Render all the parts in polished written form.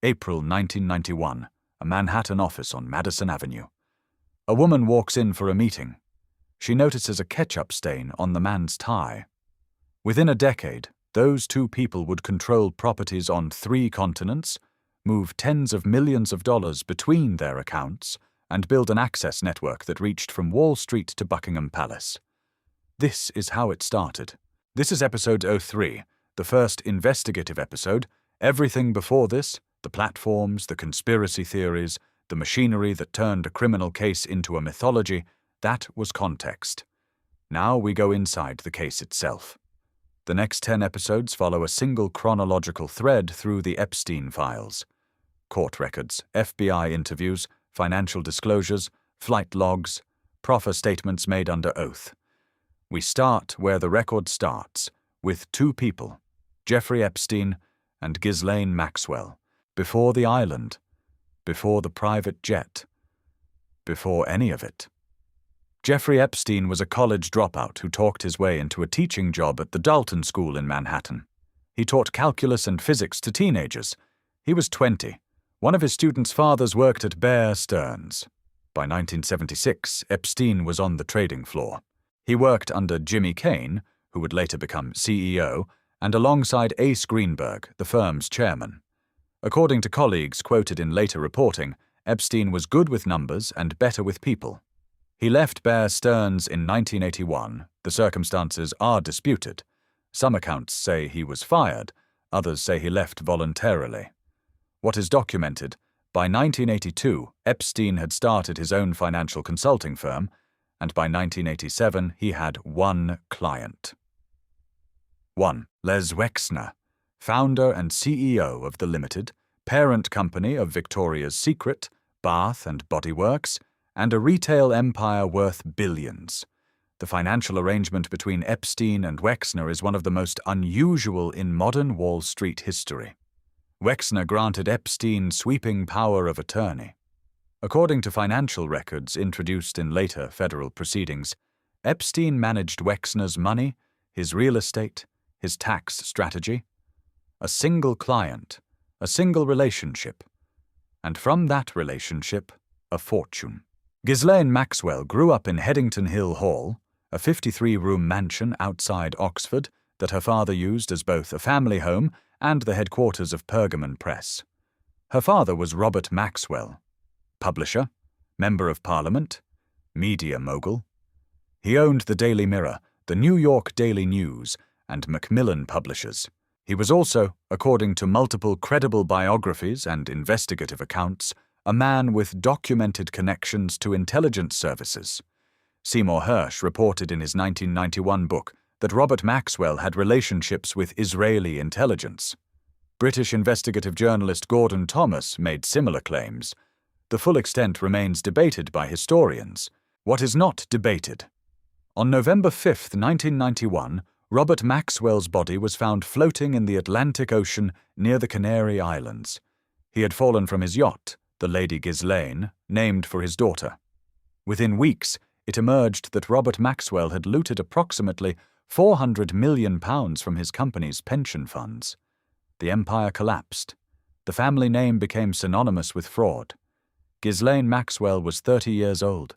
April 1991, a Manhattan office on Madison Avenue. A woman walks in for a meeting. She notices a ketchup stain on the man's tie. Within a decade, those two people would control properties on 3 continents, move tens of millions of dollars between their accounts, and build an access network that reached from Wall Street to Buckingham Palace. This is how it started. This is episode 03, the first investigative episode. Everything before this, the platforms, the conspiracy theories, the machinery that turned a criminal case into a mythology, that was context. Now we go inside the case itself. The next 10 episodes follow a single chronological thread through the Epstein-Files. Court records, FBI interviews, financial disclosures, flight logs, proffer statements made under oath. We start where the record starts, with 2 people, Jeffrey Epstein and Ghislaine Maxwell, before the island, before the private jet, before any of it. Jeffrey Epstein was a college dropout who talked his way into a teaching job at the Dalton School in Manhattan. He taught calculus and physics to teenagers. He was 20. One of his students' fathers worked at Bear Stearns. By 1976, Epstein was on the trading floor. He worked under Jimmy Kane, who would later become CEO, and alongside Ace Greenberg, the firm's chairman. According to colleagues quoted in later reporting, Epstein was good with numbers and better with people. He left Bear Stearns in 1981. The circumstances are disputed. Some accounts say he was fired, others say he left voluntarily. What is documented, by 1982, Epstein had started his own financial consulting firm, and by 1987 he had 1 client. 1. Les Wexner, founder and CEO of the Limited, parent company of Victoria's Secret, Bath and Body Works, and a retail empire worth billions. The financial arrangement between Epstein and Wexner is one of the most unusual in modern Wall Street history. Wexner granted Epstein sweeping power of attorney. According to financial records introduced in later federal proceedings, Epstein managed Wexner's money, his real estate, his tax strategy. A single client, a single relationship, and from that relationship, a fortune. Ghislaine Maxwell grew up in Headington Hill Hall, a 53-room mansion outside Oxford that her father used as both a family home and the headquarters of Pergamon Press. Her father was Robert Maxwell, publisher, member of Parliament, media mogul. He owned the Daily Mirror, the New York Daily News, and Macmillan Publishers. He was also, according to multiple credible biographies and investigative accounts, a man with documented connections to intelligence services. Seymour Hersh reported in his 1991 book that Robert Maxwell had relationships with Israeli intelligence. British investigative journalist Gordon Thomas made similar claims. The full extent remains debated by historians. What is not debated? On November 5, 1991, Robert Maxwell's body was found floating in the Atlantic Ocean near the Canary Islands. He had fallen from his yacht, the Lady Ghislaine, named for his daughter. Within weeks, it emerged that Robert Maxwell had looted approximately £400 million from his company's pension funds. The empire collapsed. The family name became synonymous with fraud. Ghislaine Maxwell was 30 years old.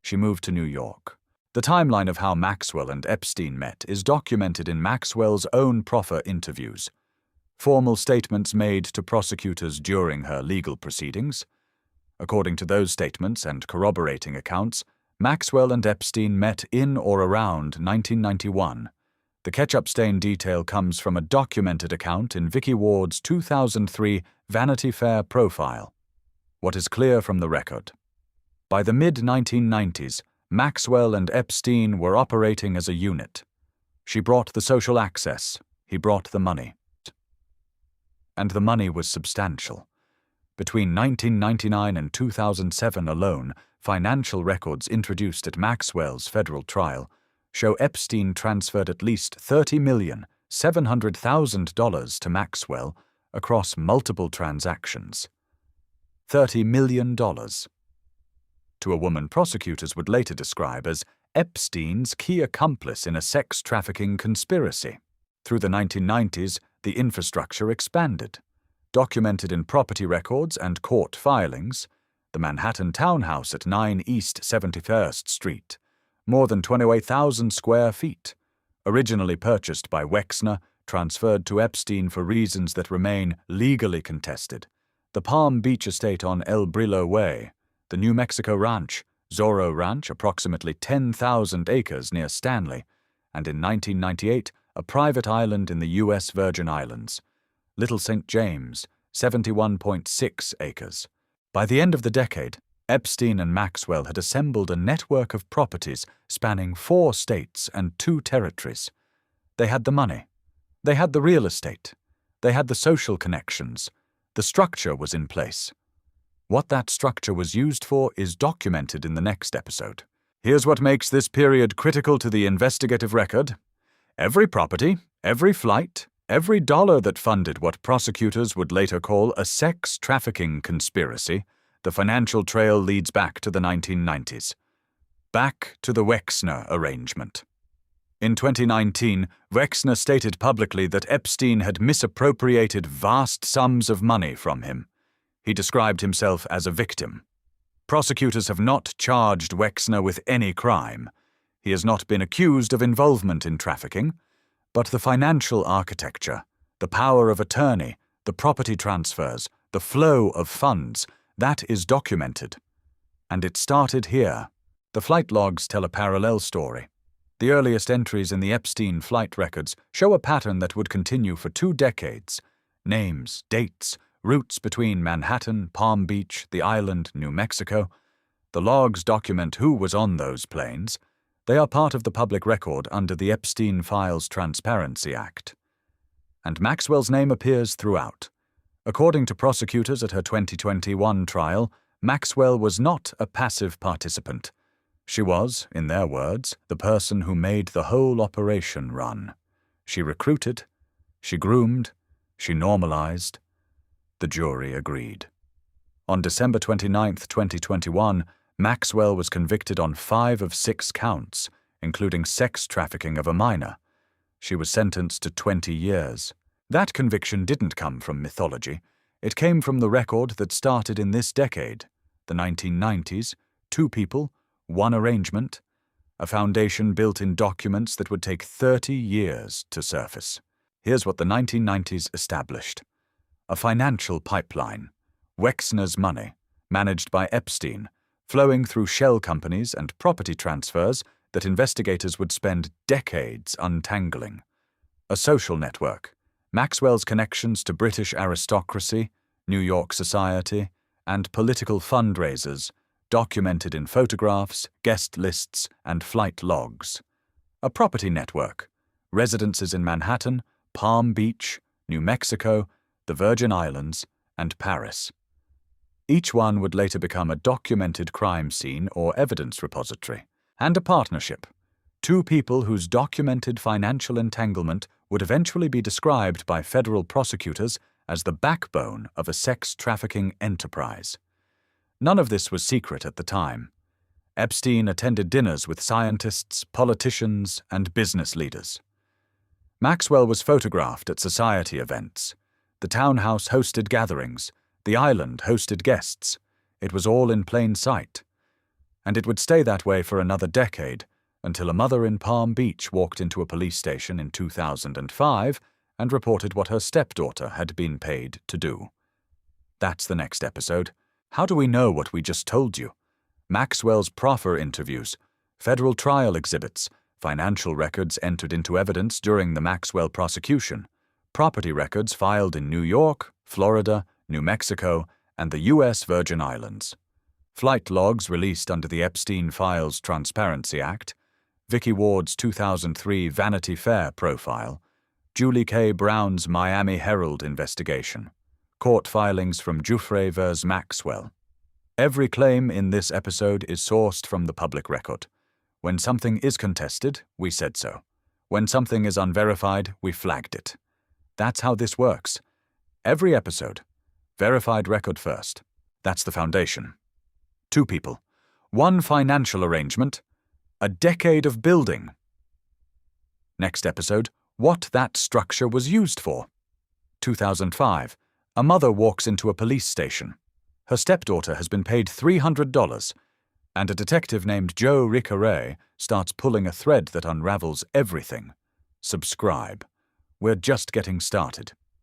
She moved to New York. The timeline of how Maxwell and Epstein met is documented in Maxwell's own proffer interviews. Formal statements made to prosecutors during her legal proceedings. According to those statements and corroborating accounts, Maxwell and Epstein met in or around 1991. The ketchup stain detail comes from a documented account in Vicky Ward's 2003 Vanity Fair profile. What is clear from the record? By the mid-1990s, Maxwell and Epstein were operating as a unit. She brought the social access, he brought the money. And the money was substantial. Between 1999 and 2007 alone, financial records introduced at Maxwell's federal trial show Epstein transferred at least $30,700,000 to Maxwell across multiple transactions. $30 million. To a woman prosecutors would later describe as Epstein's key accomplice in a sex trafficking conspiracy. Through the 1990s, the infrastructure expanded. documented in property records and court filings, the Manhattan townhouse at 9 East 71st Street, more than 28,000 square feet, originally purchased by Wexner, transferred to Epstein for reasons that remain legally contested, the Palm Beach estate on El Brillo Way, the New Mexico Ranch, Zorro Ranch, approximately 10,000 acres near Stanley, and in 1998, a private island in the U.S. Virgin Islands, Little St. James, 71.6 acres. By the end of the decade, Epstein and Maxwell had assembled a network of properties spanning 4 states and 2 territories. They had the money. They had the real estate. They had the social connections. The structure was in place. What that structure was used for is documented in the next episode. Here's what makes this period critical to the investigative record. Every property, every flight, every dollar that funded what prosecutors would later call a sex trafficking conspiracy, the financial trail leads back to the 1990s. Back to the Wexner arrangement. In 2019, Wexner stated publicly that Epstein had misappropriated vast sums of money from him. He described himself as a victim. Prosecutors have not charged Wexner with any crime. He has not been accused of involvement in trafficking, but the financial architecture, the power of attorney, the property transfers, the flow of funds, that is documented. And it started here. The flight logs tell a parallel story. The earliest entries in the Epstein flight records show a pattern that would continue for 2 decades. Names, dates, routes between Manhattan, Palm Beach, the island, New Mexico. The logs document who was on those planes. They are part of the public record under the Epstein-Files Transparency Act. And Maxwell's name appears throughout. According to prosecutors at her 2021 trial, Maxwell was not a passive participant. She was, in their words, the person who made the whole operation run. She recruited, she groomed, she normalized. The jury agreed. On December 29, 2021, Maxwell was convicted on 5 of 6 counts, including sex trafficking of a minor. She was sentenced to 20 years. That conviction didn't come from mythology. It came from the record that started in this decade, the 1990s, 2 people, 1 arrangement, a foundation built in documents that would take 30 years to surface. Here's what the 1990s established. A financial pipeline, Wexner's money, managed by Epstein, flowing through shell companies and property transfers that investigators would spend decades untangling. A social network, Maxwell's connections to British aristocracy, New York society, and political fundraisers, documented in photographs, guest lists, and flight logs. A property network, residences in Manhattan, Palm Beach, New Mexico, the Virgin Islands, and Paris. Each one would later become a documented crime scene or evidence repository, and a partnership. 2 people whose documented financial entanglement would eventually be described by federal prosecutors as the backbone of a sex trafficking enterprise. None of this was secret at the time. Epstein attended dinners with scientists, politicians, and business leaders. Maxwell was photographed at society events. The townhouse hosted gatherings. The island hosted guests. It was all in plain sight. And it would stay that way for another decade, until a mother in Palm Beach walked into a police station in 2005 and reported what her stepdaughter had been paid to do. That's the next episode. How do we know what we just told you? Maxwell's proffer interviews, federal trial exhibits, financial records entered into evidence during the Maxwell prosecution, property records filed in New York, Florida, New Mexico, and the U.S. Virgin Islands. Flight logs released under the Epstein-Files Transparency Act, Vicky Ward's 2003 Vanity Fair profile, Julie K. Brown's Miami Herald investigation, court filings from Giuffre vs. Maxwell. Every claim in this episode is sourced from the public record. When something is contested, we said so. When something is unverified, we flagged it. That's how this works. Every episode. Verified record first. That's the foundation. 2 people. 1 financial arrangement. A decade of building. Next episode, what that structure was used for. 2005. A mother walks into a police station. Her stepdaughter has been paid $300, and a detective named Joe Ricare starts pulling a thread that unravels everything. Subscribe. We're just getting started.